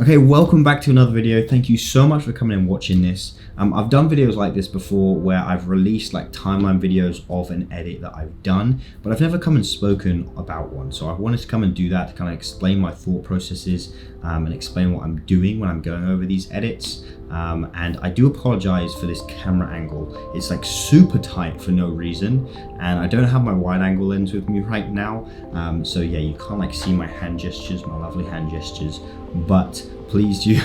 Okay, welcome back to another video. Thank you so much for coming and watching this. I've done videos like this before where I've released like timeline videos of an edit that I've done, but I've never come and spoken about one. So I wanted to come and do that to kind of explain my thought processes and explain what I'm doing when I'm going over these edits. And I do apologize for this camera angle. It's like super tight for no reason, and I don't have my wide angle lens with me right now. So yeah, you can't like see my hand gestures, my lovely hand gestures, but please do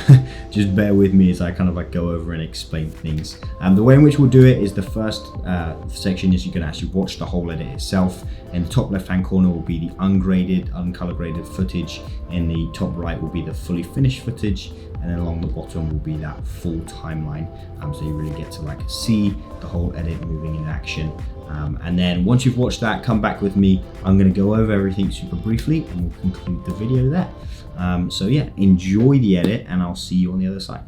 just bear with me as I kind of like go over and explain things. The way in which we'll do it is the first section is you can actually watch the whole edit itself. In the top left hand corner will be the ungraded, uncolor graded footage. In the top right will be the fully finished footage, and then along the bottom will be that full timeline. So you really get to like see the whole edit moving in action. And then once you've watched that, come back with me. I'm going to go over everything super briefly and we'll conclude the video there. So yeah, enjoy the edit and I'll see you on the other side.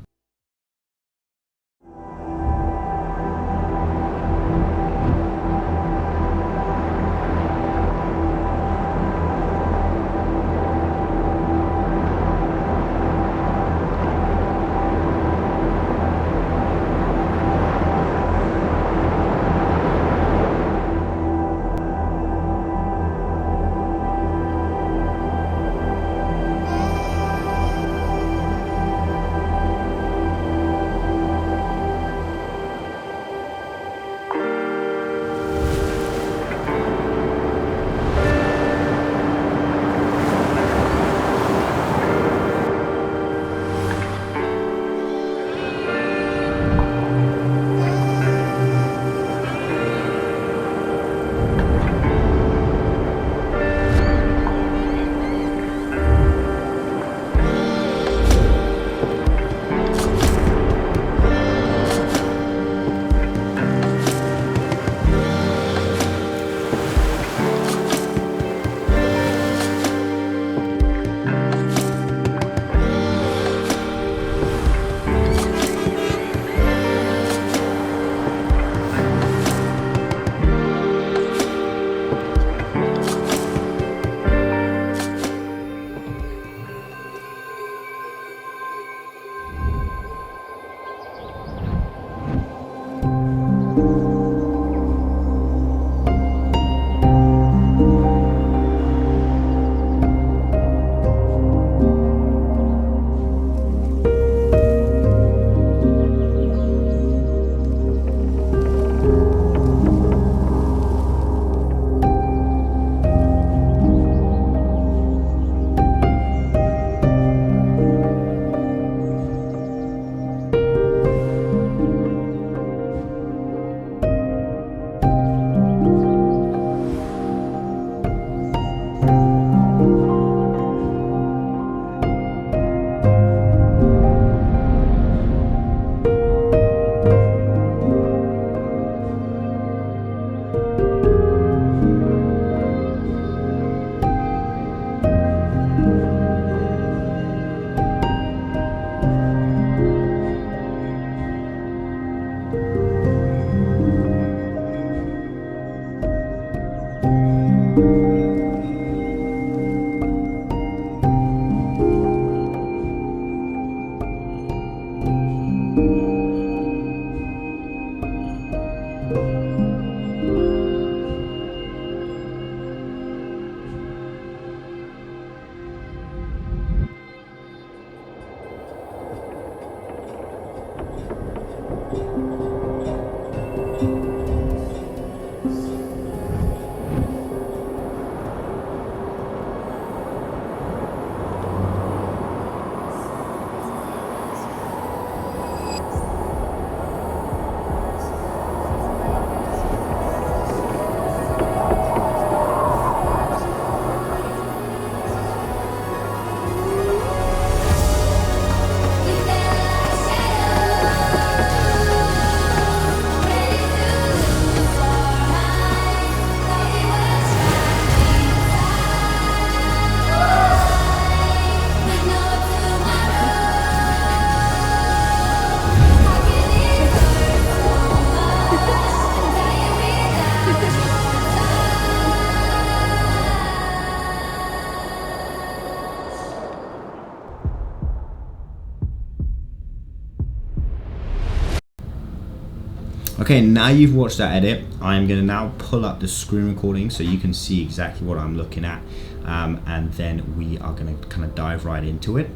Okay, now you've watched that edit, I'm going to now pull up the screen recording so you can see exactly what I'm looking at, and then we are going to kind of dive right into it.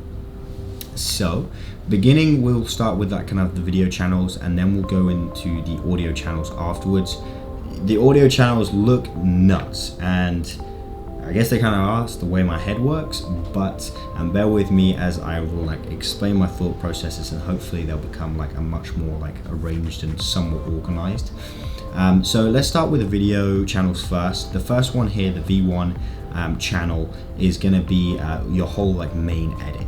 So, beginning, we'll start with that kind of the video channels, and then we'll go into the audio channels afterwards. The audio channels look nuts, and I guess they kind of are, it's the way my head works, but bear with me as I will like explain my thought processes, and hopefully they'll become like a much more like arranged and somewhat organized. So let's start with the video channels first. The first one here, the V1 channel, is going to be your whole like main edit.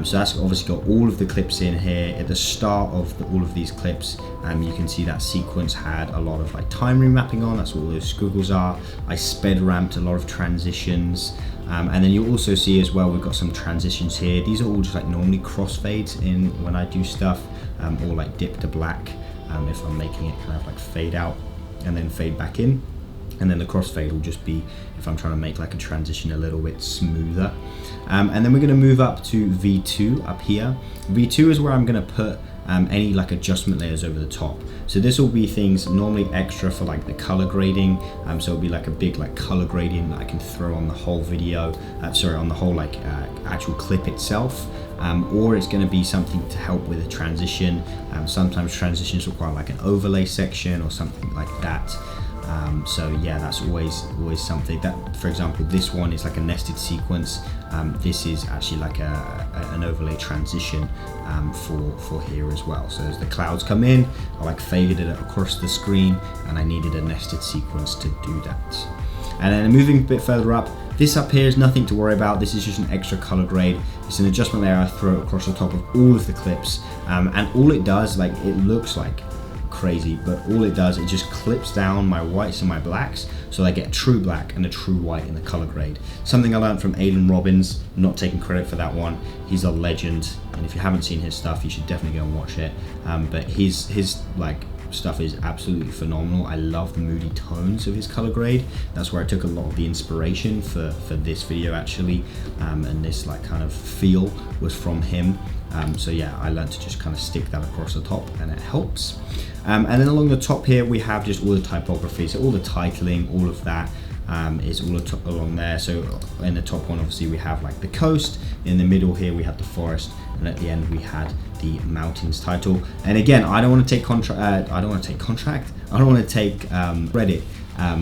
So that's obviously got all of the clips in here. At the start of all of these clips, you can see that sequence had a lot of like time remapping on. That's what all those squiggles are. I sped ramped a lot of transitions. And then you'll also see as well, we've got some transitions here. These are all just like normally crossfades in when I do stuff, or like dip to black if I'm making it kind of like fade out and then fade back in. And then the crossfade will just be if I'm trying to make like a transition a little bit smoother. And then we're going to move up to V2 up here. V2 is where I'm going to put any like adjustment layers over the top. So this will be things normally extra for like the color grading. So it'll be like a big like color gradient that I can throw on the whole video, on the whole like actual clip itself. Or it's going to be something to help with a transition. Sometimes transitions require like an overlay section or something like that. So yeah, that's always something that, for example, this one is like a nested sequence. This is actually like an overlay transition for here as well. So as the clouds come in, I like faded it across the screen, and I needed a nested sequence to do that. And then moving a bit further up, this up here is nothing to worry about. This is just an extra color grade. It's an adjustment layer I throw across the top of all of the clips, and all it does, like, it looks like crazy, but all it does, it just clips down my whites and my blacks, so I get a true black and a true white in the color grade. Something I learned from Aidan Robbins. I'm not taking credit for that one. He's a legend, and if you haven't seen his stuff, you should definitely go and watch it. But his like stuff is absolutely phenomenal. I love the moody tones of his color grade. That's where I took a lot of the inspiration for this video actually, and this like kind of feel was from him. So yeah, I learned to just kind of stick that across the top, and it helps. And then along the top here, we have just all the typography, so all the titling, all of that is all along there. So in the top one, obviously we have like the coast. In the middle here, we have the forest, and at the end we had the mountains title. And again, I don't want to take I don't want to take credit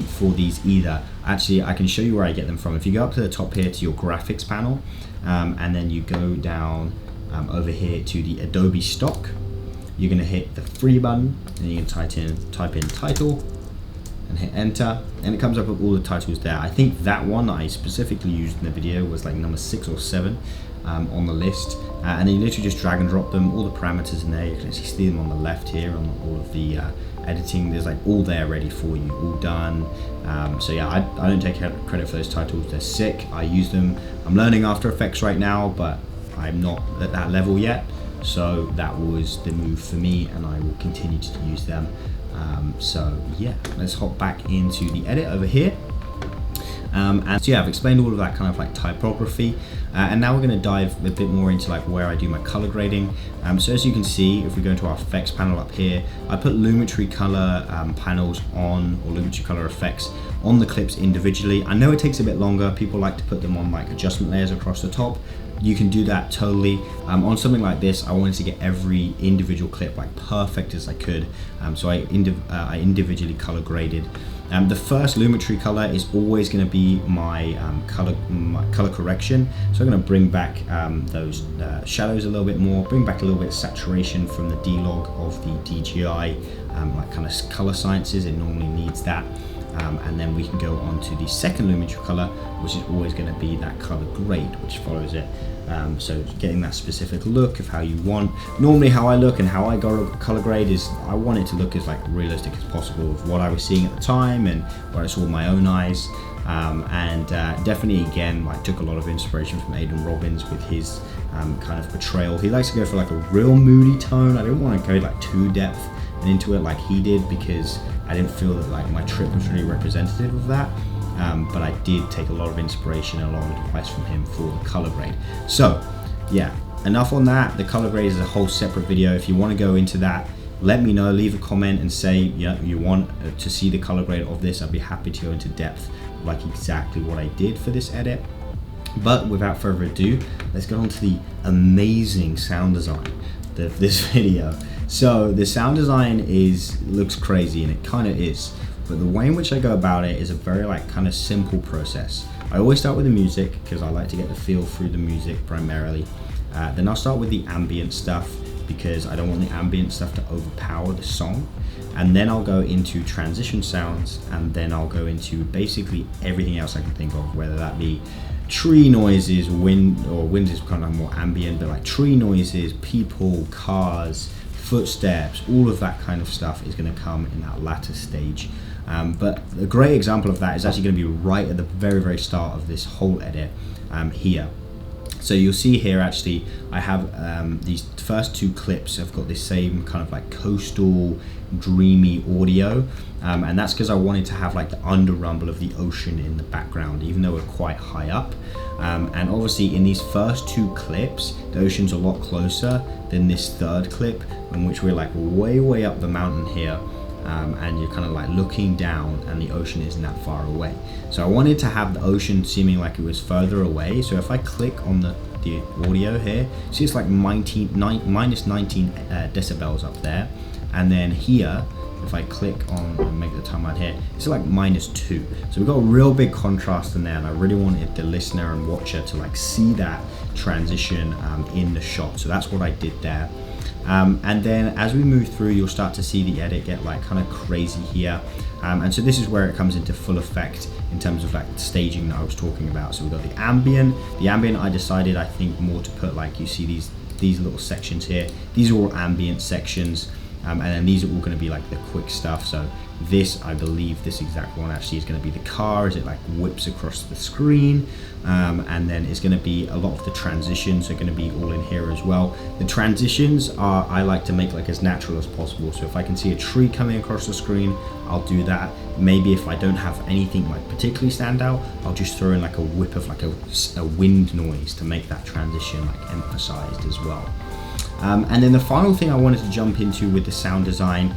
for these either. Actually, I can show you where I get them from. If you go up to the top here to your graphics panel, and then you go down over here to the Adobe stock, you're going to hit the free button, and you can type in title and hit enter, and it comes up with all the titles there. I think that one that I specifically used in the video was like number 6 or 7 on the list, and then you literally just drag and drop them, all the parameters in there. You can actually see them on the left here on all of the editing. There's like all there ready for you, all done. So yeah, I don't take credit for those titles. They're sick. I use them. I'm learning After Effects right now, but I'm not at that level yet. So that was the move for me, and I will continue to use them. So yeah, let's hop back into the edit over here. And so yeah, I've explained all of that kind of like typography, and now we're going to dive a bit more into like where I do my color grading. So as you can see, if we go into our effects panel up here, I put lumetri color panels on, or lumetri color effects on the clips individually. I know it takes a bit longer. People like to put them on like adjustment layers across the top. You can do that totally. On something like this, I wanted to get every individual clip like perfect as I could. So I individually color graded. The first lumetri color is always going to be my color correction. So I'm going to bring back those shadows a little bit more, bring back a little bit of saturation from the D-Log of the DJI, like kind of color sciences. It normally needs that. And then we can go on to the second lumetri color, which is always going to be that color grade, which follows it. So getting that specific look of how you want. Normally how I look and how I go color grade is I want it to look as like realistic as possible of what I was seeing at the time and what I saw with my own eyes. Definitely again, I took a lot of inspiration from Aidan Robbins with his kind of portrayal. He likes to go for like a real moody tone. I didn't want to go like too depth and into it like he did, because I didn't feel that like my trip was really representative of that. But I did take a lot of inspiration and a lot of advice from him for the color grade. So yeah, enough on that. The color grade is a whole separate video. If you want to go into that, let me know, leave a comment and say, yeah, you want to see the color grade of this. I'd be happy to go into depth of like exactly what I did for this edit. But without further ado, let's get on to the amazing sound design of this video. So the sound design looks crazy, and it kind of is, but the way in which I go about it is a very like kind of simple process. I always start with the music because I like to get the feel through the music primarily. Then I'll start with the ambient stuff because I don't want the ambient stuff to overpower the song. And then I'll go into transition sounds, and then I'll go into basically everything else I can think of, whether that be tree noises, wind is kind of more ambient, but like tree noises, people, cars, footsteps, all of that kind of stuff is going to come in that latter stage. But a great example of that is actually going to be right at the very, very start of this whole edit here. So you'll see here, actually, I have these first two clips have got this same kind of like coastal, dreamy audio, and that's because I wanted to have like the under rumble of the ocean in the background, even though we're quite high up. And obviously in these first two clips, the ocean's a lot closer than this third clip, in which we're like way up the mountain here. And you're kind of like looking down and the ocean isn't that far away. So I wanted to have the ocean seeming like it was further away. So if I click on the audio here, see it's like minus 19 decibels up there. And then here, if I click on and make the timeline here, it's like -2. So we've got a real big contrast in there, and I really wanted the listener and watcher to like see that transition in the shot. So that's what I did there. And then as we move through, you'll start to see the edit get like kind of crazy here. And so this is where it comes into full effect in terms of like the staging that I was talking about. So we've got the ambient. The ambient, I decided, I think, more to put like, you see these little sections here. These are all ambient sections. And then these are all going to be like the quick stuff. So this, I believe this exact one actually is going to be the car as it like whips across the screen. And then it's going to be a lot of the transitions are going to be all in here as well. The transitions are, I like to make like as natural as possible. So if I can see a tree coming across the screen, I'll do that. Maybe if I don't have anything like particularly stand out, I'll just throw in like a whip of like a wind noise to make that transition like emphasized as well. And then the final thing I wanted to jump into with the sound design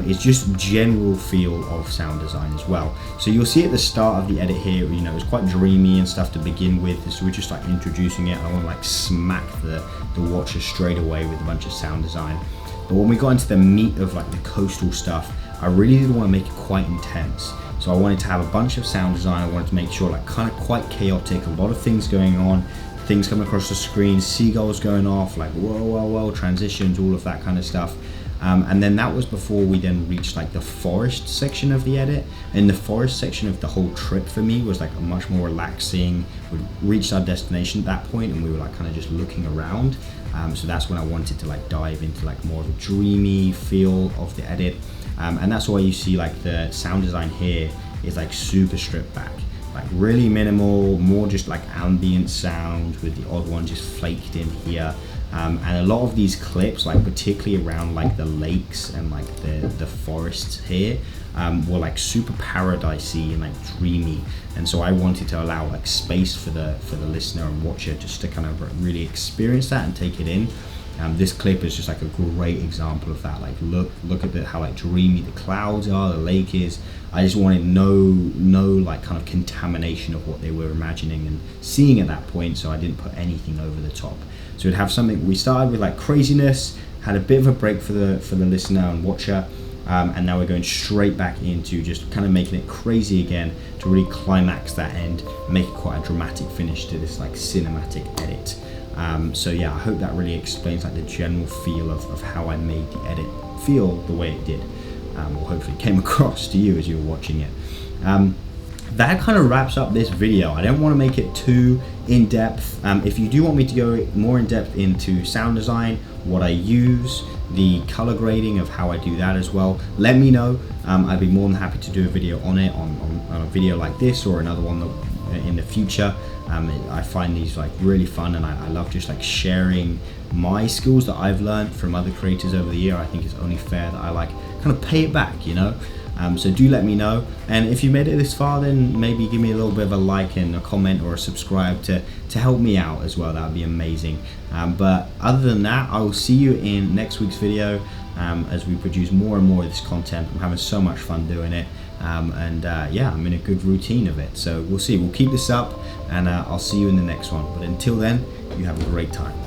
is just general feel of sound design as well. So you'll see at the start of the edit here, you know, it's quite dreamy and stuff to begin with. So we're just like introducing it. I want to like smack the watcher straight away with a bunch of sound design. But when we got into the meat of like the coastal stuff, I really did want to make it quite intense. So I wanted to have a bunch of sound design. I wanted to make sure like kind of quite chaotic, a lot of things going on. Things coming across the screen, seagulls going off, like whoa, transitions, all of that kind of stuff. And then that was before we then reached like the forest section of the edit. And the forest section of the whole trip for me was like a much more relaxing. We reached our destination at that point, and we were like kind of just looking around. So that's when I wanted to like dive into like more of a dreamy feel of the edit. And that's why you see like the sound design here is like super stripped back. Like really minimal, more just like ambient sound with the odd one just flaked in here. And a lot of these clips, like particularly around like the lakes and like the forests here, were like super paradisey and like dreamy. And so I wanted to allow like space for the listener and watcher just to kind of really experience that and take it in. This clip is just like a great example of that. Like look at how like dreamy the clouds are, the lake is. I just wanted no like kind of contamination of what they were imagining and seeing at that point, so I didn't put anything over the top. So it'd have something, we started with like craziness, had a bit of a break for the listener and watcher, and now we're going straight back into just kind of making it crazy again to really climax that end, make it quite a dramatic finish to this like cinematic edit. So yeah, I hope that really explains like the general feel of how I made the edit feel the way it did, or hopefully came across to you as you were watching it. That kind of wraps up this video. I don't want to make it too in-depth. If you do want me to go more in-depth into sound design, what I use, the color grading of how I do that as well, let me know. I'd be more than happy to do a video on it, on a video like this or another one that, in the future. I find these like really fun, and I love just like sharing my skills that I've learned from other creators over the year. I think it's only fair that I like kind of pay it back, you know. So do let me know, and if you made it this far, then maybe give me a little bit of a like and a comment or a subscribe to help me out as well. That would be amazing. But other than that, I will see you in next week's video. as we produce more and more of this content. I'm having so much fun doing it, yeah, I'm in a good routine of it. So we'll see. We'll keep this up, and I'll see you in the next one. But until then, you have a great time.